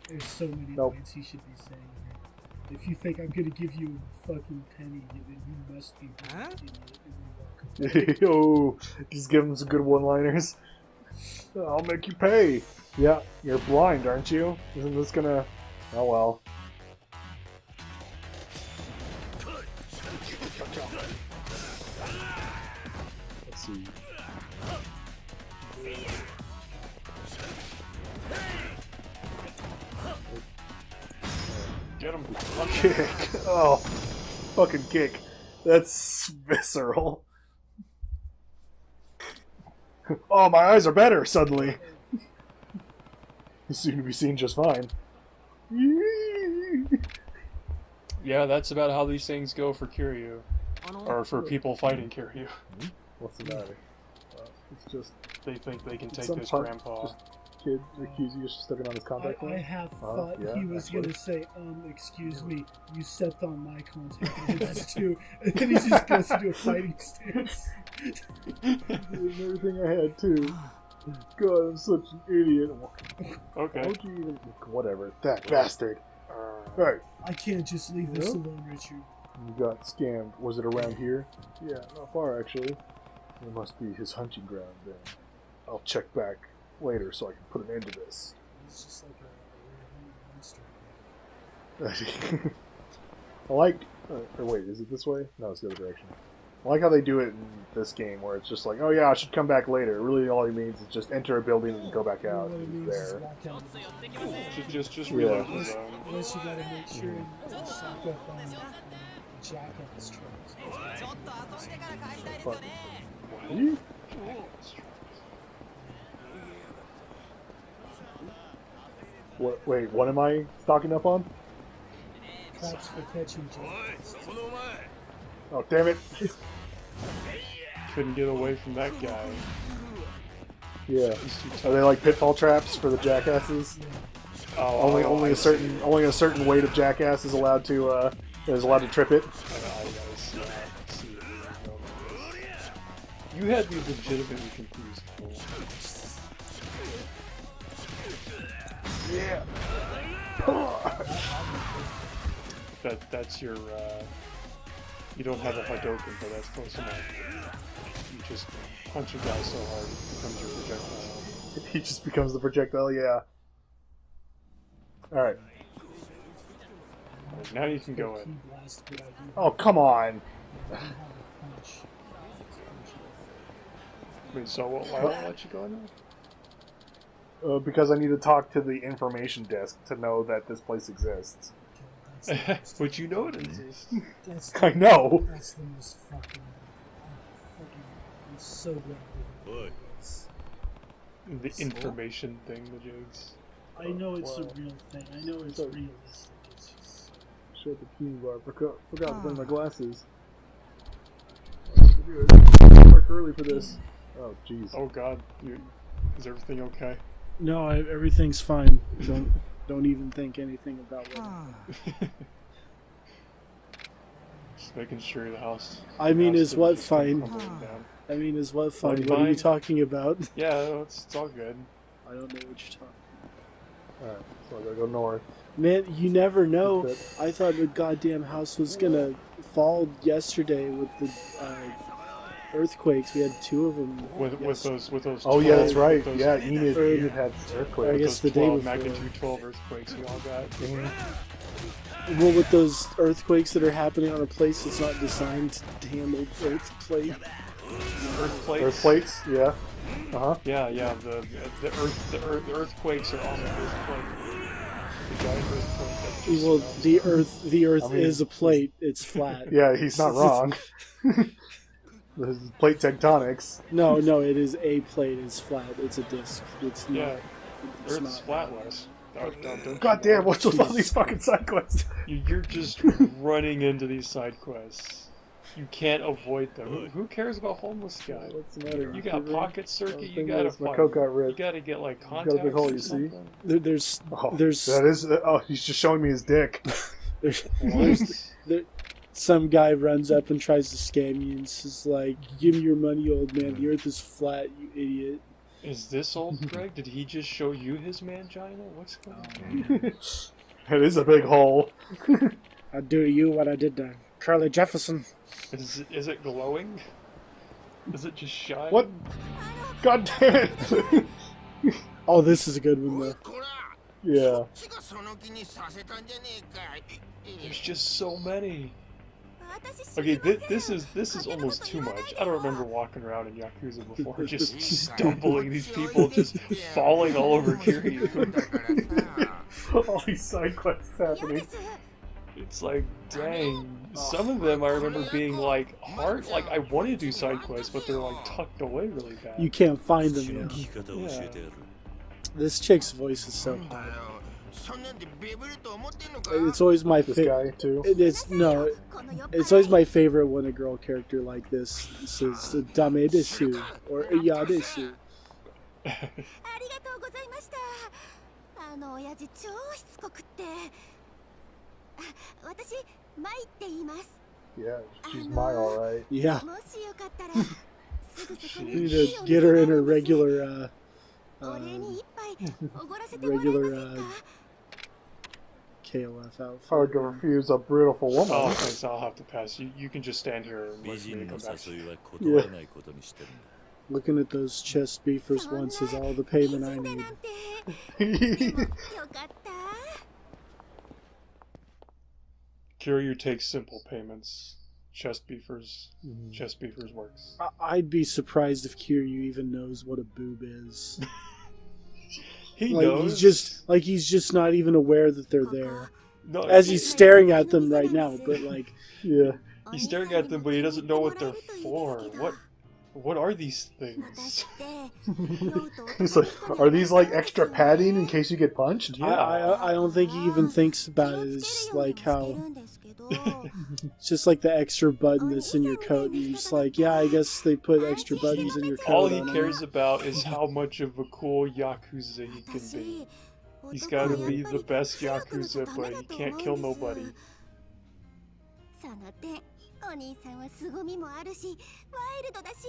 [SPEAKER 1] There's so many
[SPEAKER 2] Nope.
[SPEAKER 1] lines he should be saying here. If you think I'm going to give you a fucking penny, then you must be blind, idiot, and you walk away.
[SPEAKER 2] Oh, just give them some good one-liners. I'll make you pay. Yeah, you're blind, aren't you? Isn't this gonna... Oh well. Let's see.
[SPEAKER 3] Get him.
[SPEAKER 2] Kick. Oh, fucking kick. That's visceral. Oh, my eyes are better suddenly. He's soon to be seen just fine.
[SPEAKER 3] Yeah, that's about how these things go for Kiryu. Or for people fighting Kiryu.
[SPEAKER 2] What's the matter? It's just
[SPEAKER 3] They think they can take
[SPEAKER 2] some
[SPEAKER 3] this
[SPEAKER 2] punk
[SPEAKER 3] grandpa.
[SPEAKER 2] just kid accusing you of stepping on his contact
[SPEAKER 1] I
[SPEAKER 2] lens.
[SPEAKER 1] have thought
[SPEAKER 2] yeah,
[SPEAKER 1] he was
[SPEAKER 2] actually.
[SPEAKER 1] going to say, excuse me, you stepped on my contact lenses too. And then he just goes into a fighting stance.
[SPEAKER 2] And everything I had too. God, I'm such an idiot.
[SPEAKER 3] Okay.
[SPEAKER 2] How would you even... Whatever. That bastard. Right.
[SPEAKER 1] I can't just leave this alone, Richard.
[SPEAKER 2] You got scammed. Was it around here? Yeah, not far actually. It must be his hunting ground then. I'll check back later so I can put an end to this.
[SPEAKER 1] It's just like a monster.
[SPEAKER 2] I like... or wait, is it this way? No, it's the other direction. I like how they do it in this game where it's just like, oh yeah, I should come back later. Really all he means is just enter a building and go back out.
[SPEAKER 1] What it
[SPEAKER 2] He's
[SPEAKER 1] means is
[SPEAKER 2] there.
[SPEAKER 1] walk out of the building.
[SPEAKER 3] Just reload the
[SPEAKER 1] Unless,
[SPEAKER 3] zone.
[SPEAKER 1] unless you gotta make sure and stock up on jackass trucks.
[SPEAKER 2] But, Hmm? What, wait, what am I stocking up on?
[SPEAKER 1] Traps for catching jackass.
[SPEAKER 2] Oh, damn it.
[SPEAKER 3] Couldn't get away from that guy.
[SPEAKER 2] Yeah.
[SPEAKER 3] He's too
[SPEAKER 2] Are
[SPEAKER 3] tough.
[SPEAKER 2] they like pitfall traps for the jackasses?
[SPEAKER 3] Oh,
[SPEAKER 2] Only a certain weight of jackass is allowed to trip it.
[SPEAKER 3] I gotta see it. You had me legitimately confused. Cole.
[SPEAKER 2] Yeah.
[SPEAKER 3] That's your. You don't have a Hadouken, but that's close enough. You just punch a guy so hard it becomes your projectile.
[SPEAKER 2] He just becomes the projectile, yeah. Alright.
[SPEAKER 3] Alright, now you can go in.
[SPEAKER 1] Key blast, but I do
[SPEAKER 2] Oh, come on.
[SPEAKER 1] have a punch.
[SPEAKER 3] Wait, so why won't I let you go in there?
[SPEAKER 2] Because I need to talk to the information desk to know that this place exists.
[SPEAKER 3] But you know it exists.
[SPEAKER 2] I know.
[SPEAKER 1] That's the most fucking. I'm so glad.
[SPEAKER 4] Look.
[SPEAKER 3] The information thing, the jigs.
[SPEAKER 1] I know it's
[SPEAKER 2] Wow.
[SPEAKER 1] a real thing. I know it's realistic. It's just.
[SPEAKER 2] Shut the key bar. Forgot to bring my glasses. Work early for this. Oh, jeez.
[SPEAKER 3] Oh god, is everything okay?
[SPEAKER 1] No, everything's fine. Don't even think anything about what.
[SPEAKER 3] Just making sure the house.
[SPEAKER 1] I mean,
[SPEAKER 3] house
[SPEAKER 1] is what
[SPEAKER 3] didn't just come
[SPEAKER 1] fine?
[SPEAKER 3] crumbling down.
[SPEAKER 1] I mean, is what fine?
[SPEAKER 3] Fine.
[SPEAKER 1] What are you talking about?
[SPEAKER 3] Yeah, no, it's all good.
[SPEAKER 1] I don't know what you're talking.
[SPEAKER 2] Alright, so I gotta go north.
[SPEAKER 1] Man, you never know.
[SPEAKER 2] Good.
[SPEAKER 1] I thought the goddamn house was gonna fall yesterday with the earthquakes. We had 2 of them.
[SPEAKER 3] With those
[SPEAKER 2] Oh, yeah, that's
[SPEAKER 3] 12
[SPEAKER 2] right.
[SPEAKER 3] with those-
[SPEAKER 2] Yeah,
[SPEAKER 3] with
[SPEAKER 2] Enid had
[SPEAKER 1] I
[SPEAKER 2] earthquake.
[SPEAKER 1] guess
[SPEAKER 3] those
[SPEAKER 1] the day
[SPEAKER 3] 12
[SPEAKER 1] before.
[SPEAKER 3] magnitude 12 earthquakes we all got.
[SPEAKER 1] Well, with those earthquakes that are happening on a place that's not designed to handle earthquake.
[SPEAKER 3] Earth
[SPEAKER 2] plates? Yeah. Uh-huh.
[SPEAKER 3] Yeah, the earthquakes are on the earthquake. The giant earthquake. that just,
[SPEAKER 1] Well, the earth
[SPEAKER 2] I mean-
[SPEAKER 1] is a plate. It's flat.
[SPEAKER 2] Yeah, he's not wrong. This is plate tectonics.
[SPEAKER 1] No, it is a plate. It's flat. It's a disc. It's not.
[SPEAKER 3] Yeah,
[SPEAKER 1] It's
[SPEAKER 3] Earth's
[SPEAKER 1] not.
[SPEAKER 3] flat, Wes. Don't
[SPEAKER 2] God damn, what's with all these fucking side quests?
[SPEAKER 3] You're just running into these side quests. You can't avoid them. Who cares about homeless guy?
[SPEAKER 2] What's the matter?
[SPEAKER 3] You got pocket circuit. You
[SPEAKER 2] Thing
[SPEAKER 3] gotta
[SPEAKER 2] is, my
[SPEAKER 3] find.
[SPEAKER 2] coat got
[SPEAKER 3] You
[SPEAKER 2] ripped.
[SPEAKER 3] gotta get like
[SPEAKER 2] got a
[SPEAKER 3] contacts
[SPEAKER 2] big hole,
[SPEAKER 3] or
[SPEAKER 2] you see?
[SPEAKER 3] something.
[SPEAKER 1] There's
[SPEAKER 2] Oh,
[SPEAKER 1] there's
[SPEAKER 2] that is. Oh, he's just showing me his dick.
[SPEAKER 3] What?
[SPEAKER 1] some guy runs up and tries to scam you and says like, "Give me your money, old man. The earth is flat, you idiot."
[SPEAKER 3] Is this old Greg? Did he just show you his mangina? What's going on?
[SPEAKER 2] It is a big hole.
[SPEAKER 1] I'll do to you what I did to Charlie Jefferson.
[SPEAKER 3] Is it glowing? Is it just shining?
[SPEAKER 2] What? God damn it!
[SPEAKER 1] Oh, this is a good one though.
[SPEAKER 2] Yeah.
[SPEAKER 3] There's just so many. Okay, this is almost too much. I don't remember walking around in Yakuza before, just stumbling these people, just falling all over Kiryu.
[SPEAKER 2] All these side quests happening.
[SPEAKER 3] It's like, dang. Some of them I remember being like hard. Like I want to do side quests, but they're like tucked away really bad.
[SPEAKER 1] You can't find them yet. This chick's voice is so high. It's always my
[SPEAKER 2] This
[SPEAKER 1] favorite.
[SPEAKER 2] guy too.
[SPEAKER 1] It's always my favorite when a girl character like this says "dame desu" or "iya desu."
[SPEAKER 5] ありがとうございました親父超しつこくって私マイって言います
[SPEAKER 2] Yeah, she's my alright.
[SPEAKER 1] Yeah,
[SPEAKER 5] もしよかったらすぐそこ
[SPEAKER 1] you
[SPEAKER 5] に
[SPEAKER 1] need to get her in her regular,
[SPEAKER 5] お礼に一杯おごらせてもらえません
[SPEAKER 1] regular
[SPEAKER 5] か
[SPEAKER 1] KOF outfit.
[SPEAKER 2] Hard to refuse a beautiful woman.
[SPEAKER 3] Oh, thanks. I'll have to pass. You can just stand here and wait for me to come back.
[SPEAKER 1] Looking at those chest beefers once is all the payment I
[SPEAKER 5] いい人だ
[SPEAKER 1] need.
[SPEAKER 5] なんてよかった
[SPEAKER 3] Kiryu takes simple payments. Chest beefers works.
[SPEAKER 1] I'd be surprised if Kiryu even knows what a boob is.
[SPEAKER 3] He
[SPEAKER 1] Like
[SPEAKER 3] knows.
[SPEAKER 1] he's just not even aware that they're there.
[SPEAKER 3] No,
[SPEAKER 1] As he's staring at them right now, but like,
[SPEAKER 2] Yeah.
[SPEAKER 3] he's staring at them, but he doesn't know what they're for. What are these things?
[SPEAKER 2] He's like, are these like extra padding in case you get punched?
[SPEAKER 1] I don't think he even thinks about it. It's like how it's just like the extra button that's in your coat, and you're just like, yeah, I guess they put extra buttons in your coat.
[SPEAKER 3] All he
[SPEAKER 1] I don't
[SPEAKER 3] cares about is how much of a cool Yakuza he can be. He's gotta be the best Yakuza, but he can't kill nobody.
[SPEAKER 5] その点お兄さんは凄みもあるしワイルドだし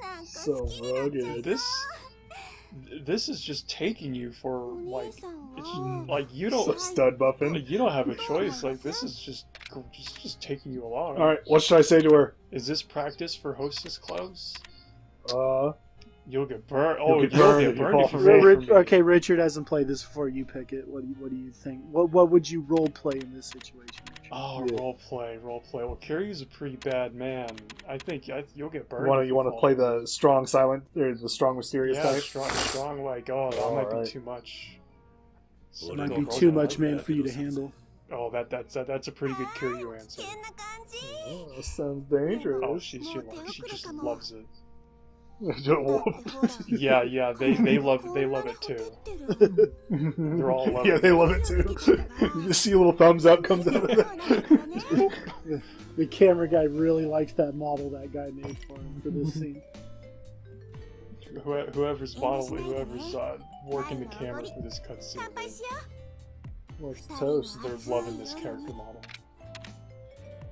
[SPEAKER 5] なんか
[SPEAKER 2] So
[SPEAKER 5] 好きになっちゃい
[SPEAKER 2] rugged.
[SPEAKER 5] そう
[SPEAKER 3] This is just taking you for
[SPEAKER 5] お兄
[SPEAKER 3] like
[SPEAKER 5] さん
[SPEAKER 3] it's
[SPEAKER 5] は
[SPEAKER 3] like you
[SPEAKER 2] So
[SPEAKER 3] don't
[SPEAKER 2] stud buffing.
[SPEAKER 3] you don't have a choice. Like this is just taking you along.
[SPEAKER 2] Alright, what should I say to her?
[SPEAKER 3] Is this practice for hostess clubs?
[SPEAKER 2] You'll
[SPEAKER 3] You'll get burned.
[SPEAKER 2] You'll
[SPEAKER 3] Oh,
[SPEAKER 2] get
[SPEAKER 3] you'll
[SPEAKER 2] burned
[SPEAKER 3] get
[SPEAKER 2] if you
[SPEAKER 3] burned
[SPEAKER 2] fall
[SPEAKER 3] if you
[SPEAKER 2] for
[SPEAKER 3] fall
[SPEAKER 2] me.
[SPEAKER 3] for me.
[SPEAKER 1] Okay, Richard hasn't played this before. You pick it. What do you think? What would you role play in this situation, Richard?
[SPEAKER 3] Oh,
[SPEAKER 2] Yeah.
[SPEAKER 3] roleplay. Well, Kiryu's a pretty bad man. I think you'll get burned.
[SPEAKER 2] You want to play the strong silent or the strong mysterious
[SPEAKER 3] yeah,
[SPEAKER 2] type?
[SPEAKER 3] strong like that might
[SPEAKER 2] Alright.
[SPEAKER 3] be too much.
[SPEAKER 4] Well,
[SPEAKER 1] Might
[SPEAKER 4] no,
[SPEAKER 1] be
[SPEAKER 4] no,
[SPEAKER 1] too
[SPEAKER 4] no,
[SPEAKER 1] much,
[SPEAKER 4] no,
[SPEAKER 1] man,
[SPEAKER 4] no,
[SPEAKER 1] for you
[SPEAKER 4] no,
[SPEAKER 1] to
[SPEAKER 4] no,
[SPEAKER 1] handle.
[SPEAKER 3] Oh, that's a pretty good Kiryu answer.
[SPEAKER 2] Oh, that sounds dangerous.
[SPEAKER 3] Oh, she just loves it.
[SPEAKER 2] Wolf.
[SPEAKER 3] Yeah, they love it too. They're all loving
[SPEAKER 2] Yeah, they love it too. You just see a little thumbs up comes out of it.
[SPEAKER 1] The camera guy really likes that model that guy made for him for this scene.
[SPEAKER 3] Whoever's working the camera for this cutscene,
[SPEAKER 2] What's toast?
[SPEAKER 3] they're loving this character model.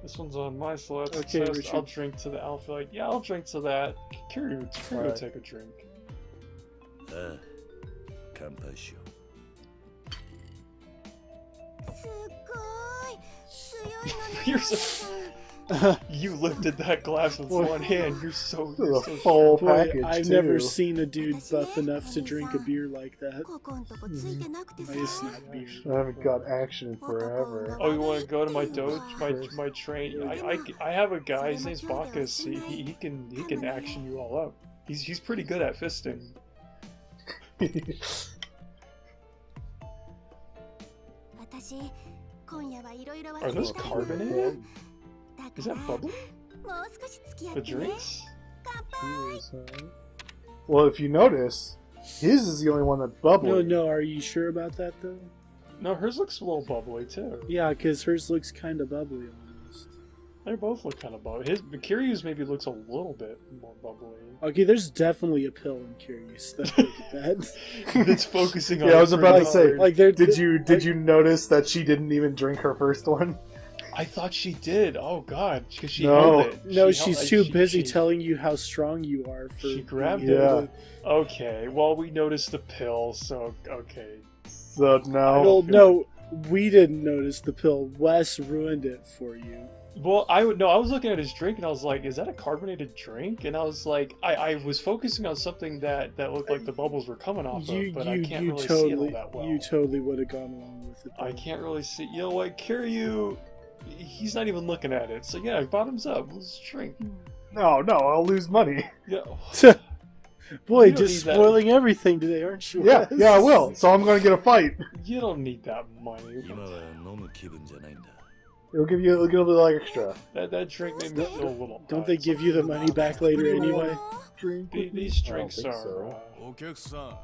[SPEAKER 3] This one's on my slot.
[SPEAKER 1] Okay,
[SPEAKER 3] Toast,
[SPEAKER 1] Richard.
[SPEAKER 3] I'll drink to the alpha. Like, yeah, I'll drink to that. Kiryu,
[SPEAKER 2] Alright.
[SPEAKER 3] take a drink.
[SPEAKER 4] ああ乾杯しよう
[SPEAKER 3] You're so, you lifted that glass with
[SPEAKER 1] Boy.
[SPEAKER 3] one hand. You're so
[SPEAKER 2] The
[SPEAKER 3] so
[SPEAKER 2] full
[SPEAKER 1] Boy,
[SPEAKER 2] package.
[SPEAKER 1] I've
[SPEAKER 2] too.
[SPEAKER 1] never seen a dude buff enough to drink a beer like that. It's not beer.
[SPEAKER 2] I haven't got action in forever.
[SPEAKER 3] Oh, you want to go to my doge, my train? I have a guy. His name's Bacchus. He can action you all up. He's pretty good at fisting. Are those carbonated? Is that bubbly? The drinks?
[SPEAKER 2] Well, if you notice, his is the only one that's bubbly.
[SPEAKER 1] No, are you sure about that though?
[SPEAKER 3] No, hers looks a little bubbly too.
[SPEAKER 1] Yeah, because hers looks kind of bubbly almost.
[SPEAKER 3] They both look kind of bubbly. Kiryu's maybe looks a little bit more bubbly.
[SPEAKER 1] Okay, there's definitely a pill in Curious that look at that.
[SPEAKER 3] It's focusing on.
[SPEAKER 2] Yeah, I was about to say.
[SPEAKER 1] Like, there,
[SPEAKER 2] Did you notice that she didn't even drink her first one?
[SPEAKER 3] I thought she did. Oh God, because she
[SPEAKER 2] No.
[SPEAKER 3] held it.
[SPEAKER 1] No,
[SPEAKER 3] She held-
[SPEAKER 1] she's too busy
[SPEAKER 3] she-
[SPEAKER 1] telling you how strong you are for.
[SPEAKER 3] She grabbed
[SPEAKER 1] being
[SPEAKER 2] it.
[SPEAKER 1] able to-
[SPEAKER 3] Okay, well we noticed the pill, so okay.
[SPEAKER 2] So no.
[SPEAKER 1] Well, no, we didn't notice the pill. Wes ruined it for you.
[SPEAKER 3] Well, I was looking at his drink and I was like, is that a carbonated drink? And I was like, I was focusing on something that looked like the bubbles were coming off of, but I can't really see it all that well.
[SPEAKER 1] You totally would have gone along with it.
[SPEAKER 3] I can't really see. You know what, Kiryu, he's not even looking at it. So yeah, bottoms up. Let's drink.
[SPEAKER 2] No, I'll lose money.
[SPEAKER 3] Yeah.
[SPEAKER 1] Boy,
[SPEAKER 3] You don't
[SPEAKER 1] just
[SPEAKER 3] need that.
[SPEAKER 1] spoiling everything today, aren't you?
[SPEAKER 2] Yeah,
[SPEAKER 1] Wes?
[SPEAKER 2] I will. So I'm gonna get a fight.
[SPEAKER 3] You don't need that money.
[SPEAKER 4] 今は飲む気分じゃないんだ
[SPEAKER 2] It'll give you a little extra.
[SPEAKER 3] That drink made me feel a little.
[SPEAKER 1] Don't they give you the money back later anyway?
[SPEAKER 2] Drink.
[SPEAKER 3] These drinks
[SPEAKER 2] think
[SPEAKER 3] are.
[SPEAKER 2] so.
[SPEAKER 4] お客さん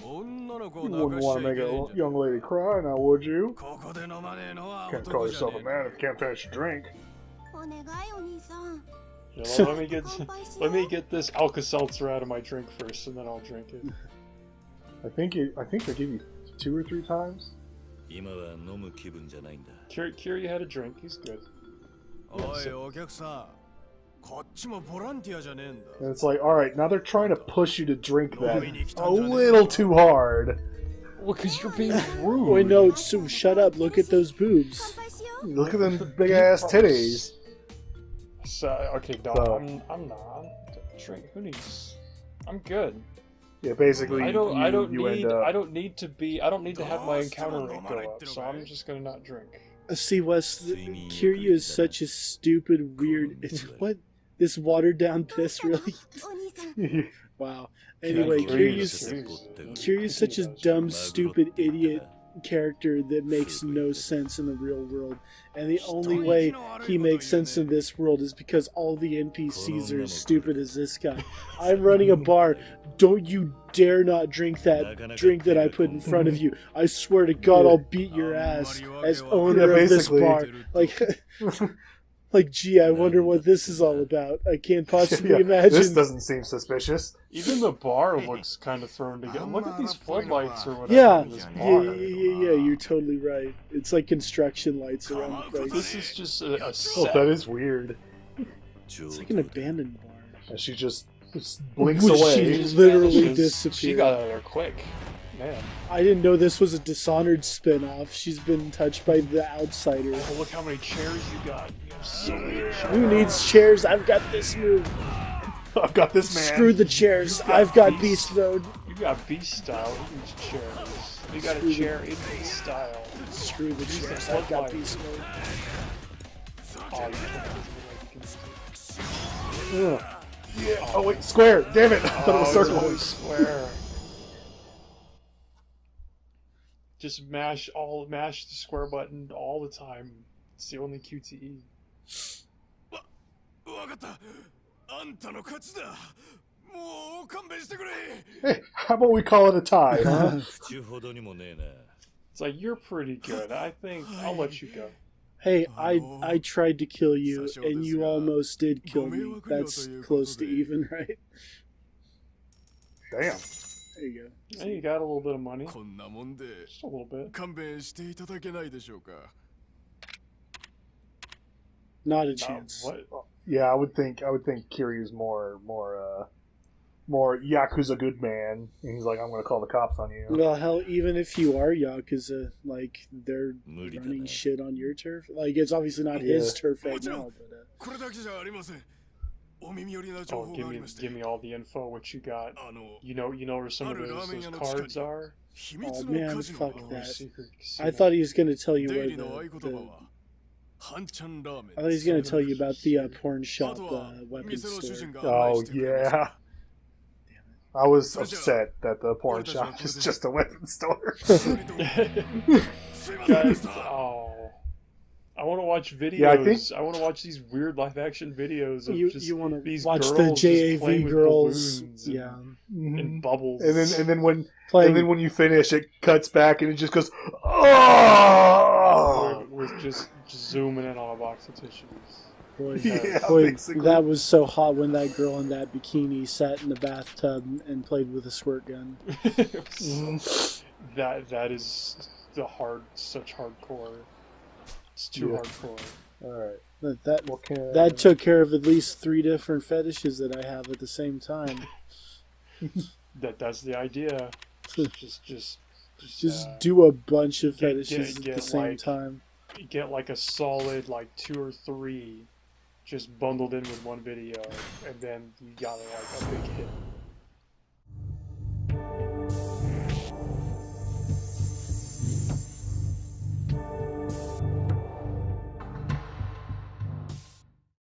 [SPEAKER 4] 女の子を
[SPEAKER 2] You
[SPEAKER 4] 泣
[SPEAKER 2] wouldn't
[SPEAKER 4] かしち
[SPEAKER 2] want
[SPEAKER 4] ゃ
[SPEAKER 2] to
[SPEAKER 4] い
[SPEAKER 2] make
[SPEAKER 4] けないん
[SPEAKER 2] a
[SPEAKER 4] じゃ
[SPEAKER 2] young lady cry now, would you?
[SPEAKER 4] ここで飲まねえのは
[SPEAKER 2] Can't call
[SPEAKER 4] 男じゃ
[SPEAKER 2] yourself
[SPEAKER 4] ね
[SPEAKER 2] a
[SPEAKER 4] え
[SPEAKER 2] man if you can't finish your drink.
[SPEAKER 3] You know, let me get this Alka-Seltzer out of my drink first, and then I'll drink it.
[SPEAKER 2] I think they give you 2 or 3 times.
[SPEAKER 4] 今は飲む気分じゃないんだ
[SPEAKER 3] Kiryu had a drink. He's good.
[SPEAKER 4] おいお客さんこっちもボランティアじゃねえんだ
[SPEAKER 2] And it's like, all right, now they're trying to push you to drink that a little too hard.
[SPEAKER 3] Well, because you're being rude.
[SPEAKER 1] Wait, no, so shut up. Look at those boobs.
[SPEAKER 2] Look at them big ass titties.
[SPEAKER 3] So, okay, no,
[SPEAKER 2] So-
[SPEAKER 3] I'm not. Drink. Who needs? I'm good.
[SPEAKER 2] Yeah, basically,
[SPEAKER 3] I don't
[SPEAKER 2] you
[SPEAKER 3] need.
[SPEAKER 2] end up.
[SPEAKER 3] I don't need to have my encounter rate go up. So I'm just gonna not drink.
[SPEAKER 1] See, Wes, Kiryu is such a stupid, weird. It's what this watered down piss, really? Wow. Anyway, Kiryu's such a dumb, stupid idiot character that makes no sense in the real world, and the only way he makes sense in this world is because all the NPCs are as stupid as this guy. I'm running a bar. Don't you dare not drink that drink that I put in front of you. I swear to God, I'll beat your ass as owner of this
[SPEAKER 2] basically.
[SPEAKER 1] bar. Like, gee, I wonder what this is all about. I can't possibly
[SPEAKER 2] Yeah,
[SPEAKER 1] imagine.
[SPEAKER 2] this doesn't seem suspicious.
[SPEAKER 3] Even the bar looks kind of thrown together. Look at these floodlights or whatever.
[SPEAKER 1] Yeah,
[SPEAKER 3] in this
[SPEAKER 1] yeah,
[SPEAKER 3] bar.
[SPEAKER 1] you're totally right. It's like construction lights around the place.
[SPEAKER 3] This is just a
[SPEAKER 2] Oh,
[SPEAKER 3] set.
[SPEAKER 2] that is weird.
[SPEAKER 1] It's like an abandoned bar.
[SPEAKER 2] And she just blinks
[SPEAKER 1] She
[SPEAKER 2] away.
[SPEAKER 1] literally
[SPEAKER 3] She
[SPEAKER 1] disappeared.
[SPEAKER 3] got out of there quick. Man.
[SPEAKER 1] I didn't know this was a Dishonored spin-off. She's been touched by the Outsider.
[SPEAKER 3] Oh, look how many chairs you got. You have so many chairs.
[SPEAKER 1] Who needs chairs? I've got this move.
[SPEAKER 2] I've got this man.
[SPEAKER 1] Screw the chairs. I've got beast mode.
[SPEAKER 3] You got beast style. Who needs chairs? You got a chair in beast style.
[SPEAKER 2] Screw the chest. I've got beast mode.
[SPEAKER 3] Oh, you can't
[SPEAKER 2] Ugh. Yeah. Oh wait, square. Damn it! I thought it was circle.
[SPEAKER 3] Really square. Just mash the square button all the time. It's the only QTE.
[SPEAKER 4] わかった。あんたの勝ちだ。もう勘弁してくれ。
[SPEAKER 2] Hey, how about we call it a tie, huh?
[SPEAKER 3] It's like, you're pretty good. I think I'll let you go.
[SPEAKER 2] Hey, I tried to kill you, and you almost did kill me. That's close to even, right?
[SPEAKER 1] Damn.
[SPEAKER 2] There you go.
[SPEAKER 3] And you got a little bit of money.
[SPEAKER 4] こんなもんで
[SPEAKER 3] Just a little bit.
[SPEAKER 4] 勘弁していただけないでしょうか。
[SPEAKER 2] Not a chance.
[SPEAKER 3] What?
[SPEAKER 1] Yeah, I would think Kiryu's more Yakuza good man. And he's like, I'm gonna call the cops on you.
[SPEAKER 2] Well, hell, even if you are Yakuza, like, they're running shit on your turf. Like, it's obviously not his turf right now, but...
[SPEAKER 4] これだけじゃありません。お耳寄りな情
[SPEAKER 3] Oh,
[SPEAKER 4] 報
[SPEAKER 3] give
[SPEAKER 4] があり
[SPEAKER 3] me
[SPEAKER 4] まして
[SPEAKER 3] give me all the info. What you got?
[SPEAKER 4] あの
[SPEAKER 3] You know where some of those cards are?
[SPEAKER 4] 秘密
[SPEAKER 2] Oh
[SPEAKER 4] の
[SPEAKER 2] man,
[SPEAKER 4] カジノ
[SPEAKER 2] fuck
[SPEAKER 4] が
[SPEAKER 2] that.
[SPEAKER 3] Secret
[SPEAKER 2] I
[SPEAKER 3] casino.
[SPEAKER 2] thought he was going to tell you
[SPEAKER 4] 出
[SPEAKER 2] where
[SPEAKER 4] 入りの合言葉
[SPEAKER 2] the
[SPEAKER 4] は半ちゃんラーメン
[SPEAKER 2] I thought he was going to tell you about the porn shop,
[SPEAKER 4] あとは
[SPEAKER 2] weapons
[SPEAKER 4] 店の主
[SPEAKER 2] store.
[SPEAKER 4] 人が案
[SPEAKER 1] Oh
[SPEAKER 4] 内してくれます
[SPEAKER 1] yeah. I was upset that the porn shop is just a weapon store.
[SPEAKER 4] すいませんで
[SPEAKER 3] Guys,
[SPEAKER 4] した
[SPEAKER 3] oh. I want to watch videos.
[SPEAKER 1] Yeah, I think-
[SPEAKER 3] I want to watch these weird live action videos of just
[SPEAKER 2] You want to
[SPEAKER 3] these
[SPEAKER 2] watch
[SPEAKER 3] girls
[SPEAKER 2] the
[SPEAKER 3] just playing
[SPEAKER 2] JAV
[SPEAKER 3] with
[SPEAKER 2] girls,
[SPEAKER 3] balloons
[SPEAKER 2] yeah,
[SPEAKER 3] and bubbles.
[SPEAKER 1] And then when
[SPEAKER 2] playing
[SPEAKER 1] when you finish, it cuts back and it just goes, oh.
[SPEAKER 3] with just zooming in on a box of tissues.
[SPEAKER 2] boy,
[SPEAKER 1] Yeah,
[SPEAKER 2] boy,
[SPEAKER 1] basically.
[SPEAKER 2] that was so hot when that girl in that bikini sat in the bathtub and played with a squirt gun.
[SPEAKER 3] That is such hardcore. It's too
[SPEAKER 1] Yeah.
[SPEAKER 3] hardcore.
[SPEAKER 1] All right.
[SPEAKER 2] That took care of at least 3 different fetishes that I have at the same time.
[SPEAKER 3] That's the idea. Just
[SPEAKER 2] do a bunch of
[SPEAKER 3] get-
[SPEAKER 2] fetishes
[SPEAKER 3] get
[SPEAKER 2] at the same
[SPEAKER 3] like-
[SPEAKER 2] time.
[SPEAKER 3] get like a solid 2 or 3 just bundled in with one video, and then you got a big hit.